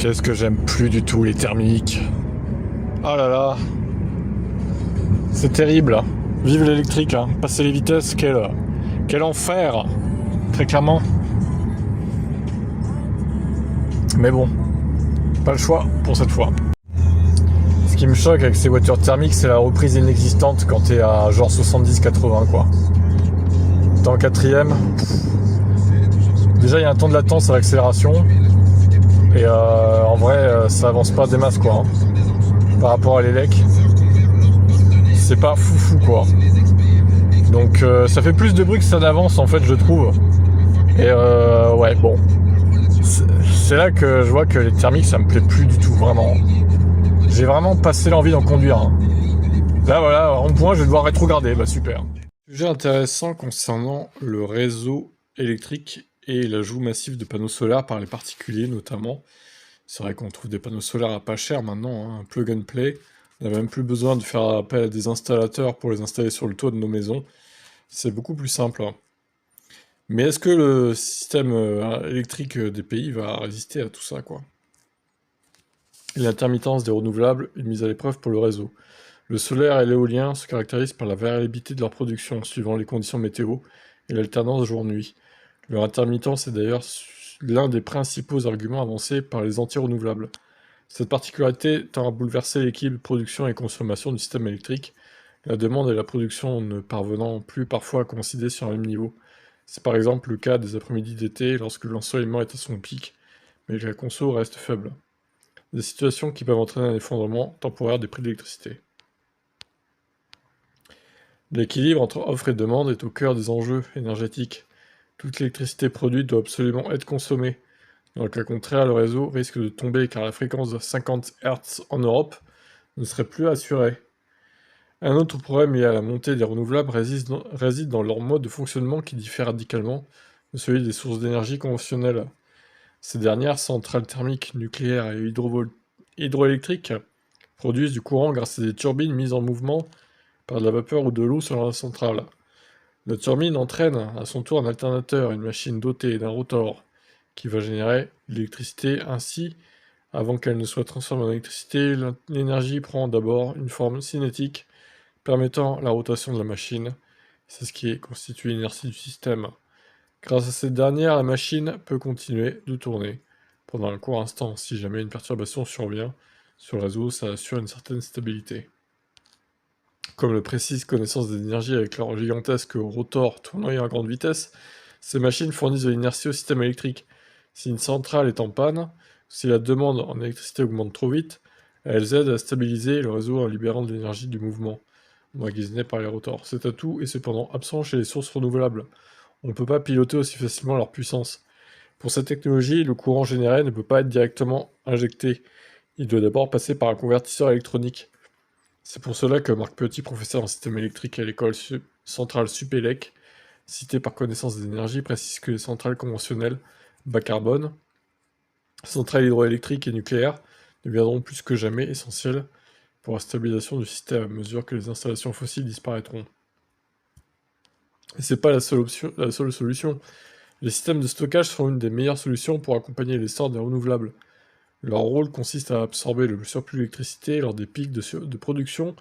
Qu'est-ce que j'aime plus du tout les thermiques. Oh là là. C'est terrible. Vive l'électrique, hein. Passer les vitesses, quel enfer. Très clairement. Mais bon, pas le choix pour cette fois. Ce qui me choque avec ces voitures thermiques, c'est la reprise inexistante quand t'es à genre 70-80 quoi. T'es en quatrième. Déjà il y a un temps de latence à l'accélération. Et en vrai ça avance pas des masses quoi. Par rapport à l'élec. C'est pas foufou quoi. Donc ça fait plus de bruit que ça n'avance en fait je trouve. Et ouais bon. C'est là que je vois que les thermiques ça me plaît plus du tout vraiment. J'ai vraiment passé l'envie d'en conduire. Hein. Là voilà, en point je vais devoir rétrograder, bah super. Sujet intéressant concernant le réseau électrique et l'ajout massif de panneaux solaires par les particuliers notamment. C'est vrai qu'on trouve des panneaux solaires à pas cher maintenant, hein, un plug and play. On n'a même plus besoin de faire appel à des installateurs pour les installer sur le toit de nos maisons. C'est beaucoup plus simple. Hein. Mais est-ce que le système électrique des pays va résister à tout ça, quoi? L'intermittence des renouvelables est mise à l'épreuve pour le réseau. Le solaire et l'éolien se caractérisent par la variabilité de leur production, suivant les conditions météo et l'alternance jour-nuit. Leur intermittence est d'ailleurs l'un des principaux arguments avancés par les anti-renouvelables. Cette particularité tend à bouleverser l'équilibre production et consommation du système électrique, la demande et la production ne parvenant plus parfois à coïncider sur un même niveau. C'est par exemple le cas des après-midi d'été lorsque l'ensoleillement est à son pic, mais que la conso reste faible. Des situations qui peuvent entraîner un effondrement temporaire des prix de l'électricité. L'équilibre entre offre et demande est au cœur des enjeux énergétiques. Toute l'électricité produite doit absolument être consommée. Dans le cas contraire, le réseau risque de tomber car la fréquence de 50 Hz en Europe ne serait plus assurée. Un autre problème lié à la montée des renouvelables réside dans leur mode de fonctionnement qui diffère radicalement de celui des sources d'énergie conventionnelles. Ces dernières, centrales thermiques, nucléaires et hydroélectriques, produisent du courant grâce à des turbines mises en mouvement par de la vapeur ou de l'eau sur la centrale. La turbine entraîne à son tour un alternateur, une machine dotée d'un rotor, qui va générer l'électricité. Ainsi, avant qu'elle ne soit transformée en électricité, l'énergie prend d'abord une forme cinétique, permettant la rotation de la machine. C'est ce qui constitue l'inertie du système. Grâce à cette dernière, la machine peut continuer de tourner pendant un court instant. Si jamais une perturbation survient sur le réseau, ça assure une certaine stabilité. Comme le précise Connaissance des énergies avec leur gigantesque rotor tournant à grande vitesse, ces machines fournissent de l'inertie au système électrique. Si une centrale est en panne, si la demande en électricité augmente trop vite, elles aident à stabiliser le réseau en libérant de l'énergie du mouvement, emmagasinée par les rotors. Cet atout est cependant absent chez les sources renouvelables. On ne peut pas piloter aussi facilement leur puissance. Pour cette technologie, le courant généré ne peut pas être directement injecté. Il doit d'abord passer par un convertisseur électronique. C'est pour cela que Marc Petit, professeur en système électrique à l'école centrale Supélec, cité par Connaissance des énergies, précise que les centrales conventionnelles bas carbone, centrales hydroélectriques et nucléaires, deviendront plus que jamais essentielles pour la stabilisation du système à mesure que les installations fossiles disparaîtront. Et c'est pas la seule solution. Les systèmes de stockage sont une des meilleures solutions pour accompagner l'essor des renouvelables. Leur rôle consiste à absorber le surplus d'électricité lors des pics de production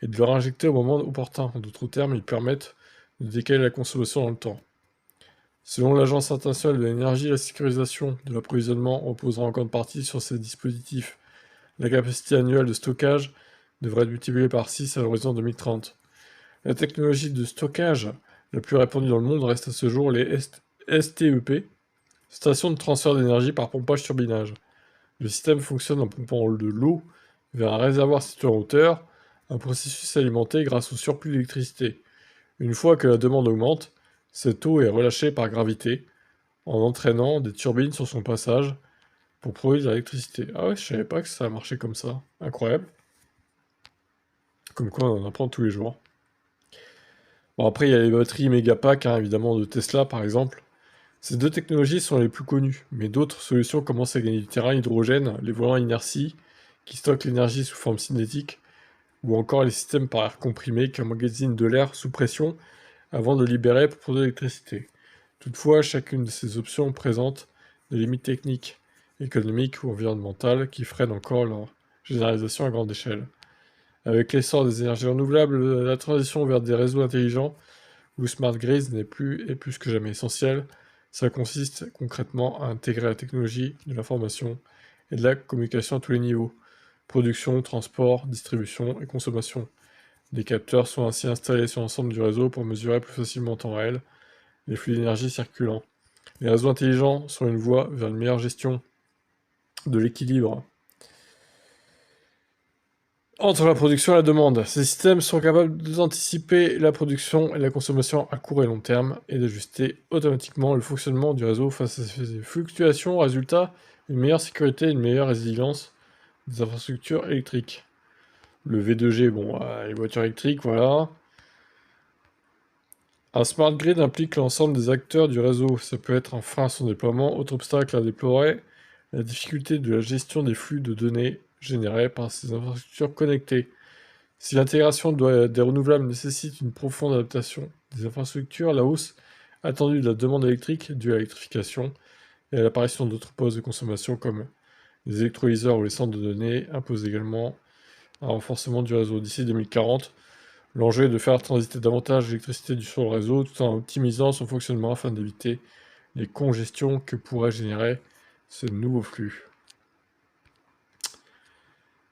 et de le réinjecter au moment opportun. En d'autres termes, ils permettent de décaler la consommation dans le temps. Selon l'Agence internationale de l'énergie, la sécurisation de l'approvisionnement reposera en grande partie sur ces dispositifs. La capacité annuelle de stockage devrait être multipliée par 6 à l'horizon 2030. La technologie de stockage la plus répandue dans le monde reste à ce jour les STEP, stations de transfert d'énergie par pompage-turbinage. Le système fonctionne en pompant de l'eau vers un réservoir situé en hauteur, un processus alimenté grâce au surplus d'électricité. Une fois que la demande augmente, cette eau est relâchée par gravité, en entraînant des turbines sur son passage pour produire de l'électricité. Ah ouais, je savais pas que ça marchait comme ça. Incroyable. Comme quoi on en apprend tous les jours. Bon après il y a les batteries Megapack, hein, évidemment de Tesla par exemple. Ces deux technologies sont les plus connues, mais d'autres solutions commencent à gagner du terrain, hydrogène, les volants à inertie, qui stockent l'énergie sous forme cinétique, ou encore les systèmes par air comprimé qui emmagasinent de l'air sous pression avant de libérer pour produire l'électricité. Toutefois, chacune de ces options présente des limites techniques. économiques ou environnementales qui freinent encore leur généralisation à grande échelle. Avec l'essor des énergies renouvelables, la transition vers des réseaux intelligents ou smart grids n'est plus que jamais essentielle. Ça consiste concrètement à intégrer la technologie de l'information et de la communication à tous les niveaux: production, transport, distribution et consommation. Des capteurs sont ainsi installés sur l'ensemble du réseau pour mesurer plus facilement en temps réel les flux d'énergie circulant. Les réseaux intelligents sont une voie vers une meilleure gestion de l'équilibre entre la production et la demande. Ces systèmes sont capables d'anticiper la production et la consommation à court et long terme et d'ajuster automatiquement le fonctionnement du réseau face à ces fluctuations. Résultat, une meilleure sécurité et une meilleure résilience des infrastructures électriques. Le V2G, bon, les voitures électriques, voilà. Un smart grid implique l'ensemble des acteurs du réseau. Ça peut être un frein à son déploiement. Autre obstacle à déplorer, la difficulté de la gestion des flux de données générés par ces infrastructures connectées. Si l'intégration des renouvelables nécessite une profonde adaptation des infrastructures, la hausse attendue de la demande électrique due à l'électrification et à l'apparition d'autres postes de consommation comme les électrolyseurs ou les centres de données impose également un renforcement du réseau. D'ici 2040, l'enjeu est de faire transiter davantage d'électricité sur le réseau tout en optimisant son fonctionnement afin d'éviter les congestions que pourraient générer ce nouveau flux.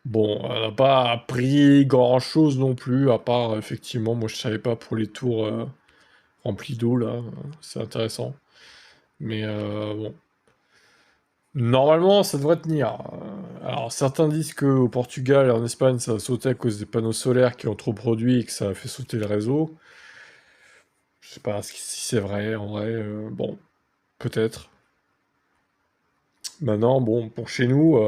Bon, on n'a pas appris grand-chose non plus, à part, effectivement, moi je savais pas pour les tours remplies d'eau, là, c'est intéressant. Mais bon, normalement, ça devrait tenir. Alors, certains disent qu'au Portugal et en Espagne, ça a sauté à cause des panneaux solaires qui ont trop produit et que ça a fait sauter le réseau. Je sais pas si c'est vrai, en vrai, bon, peut-être. Maintenant, bon, pour chez nous,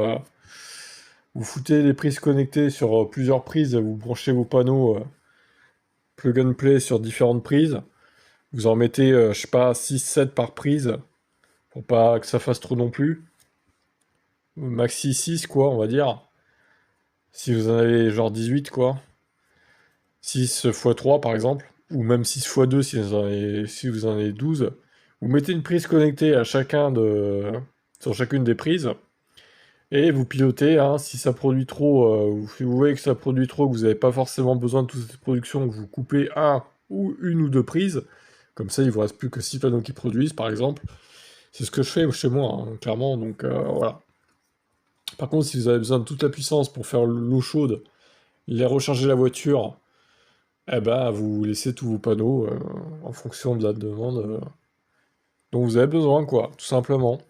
vous foutez les prises connectées sur plusieurs prises, vous branchez vos panneaux plug and play sur différentes prises. Vous en mettez, je sais pas, 6-7 par prise, pour pas que ça fasse trop non plus. Maxi 6, quoi, on va dire. Si vous en avez genre 18, quoi. 6 x 3, par exemple. Ou même 6 x 2 si vous en avez 12. Vous mettez une prise connectée à sur chacune des prises. Et vous pilotez, hein, si ça produit trop, si vous voyez que ça produit trop, que vous n'avez pas forcément besoin de toute cette production, vous coupez une ou deux prises. Comme ça, il vous reste plus que 6 panneaux qui produisent, par exemple. C'est ce que je fais chez moi, hein, clairement, donc voilà. Par contre, si vous avez besoin de toute la puissance pour faire l'eau chaude, les recharger la voiture, eh ben, vous laissez tous vos panneaux en fonction de la demande dont vous avez besoin, quoi, tout simplement.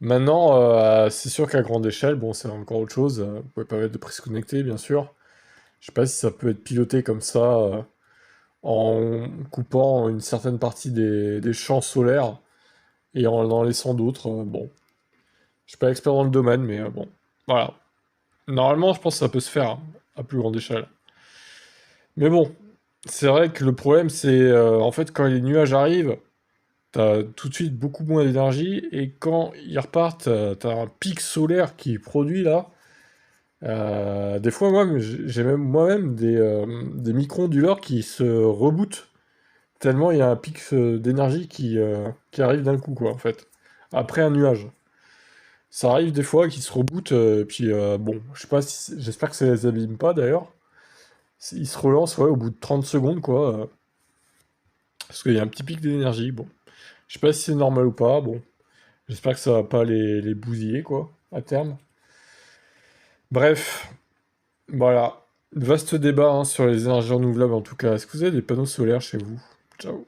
Maintenant, c'est sûr qu'à grande échelle, bon, c'est encore autre chose. Vous pouvez pas mettre de prise connectée, bien sûr. Je sais pas si ça peut être piloté comme ça, en coupant une certaine partie des champs solaires et en laissant d'autres. Bon, je suis pas expert dans le domaine, mais bon, voilà. Normalement, je pense que ça peut se faire hein, à plus grande échelle. Mais bon, c'est vrai que le problème, c'est en fait quand les nuages arrivent, t'as tout de suite beaucoup moins d'énergie et quand ils repartent, t'as un pic solaire qui est produit là. Des fois, moi, j'ai même moi-même des micro-onduleurs qui se rebootent tellement il y a un pic d'énergie qui arrive d'un coup, quoi, en fait. Après un nuage. Ça arrive des fois qu'ils se rebootent, puis bon, je sais pas si... J'espère que ça les abîme pas, d'ailleurs. Ils se relancent, ouais, au bout de 30 secondes, quoi. Parce qu'il y a un petit pic d'énergie, bon. Je sais pas si c'est normal ou pas, bon. J'espère que ça va pas les bousiller, quoi, à terme. Bref, voilà. Vaste débat hein, sur les énergies renouvelables, en tout cas. Est-ce que vous avez des panneaux solaires chez vous? Ciao.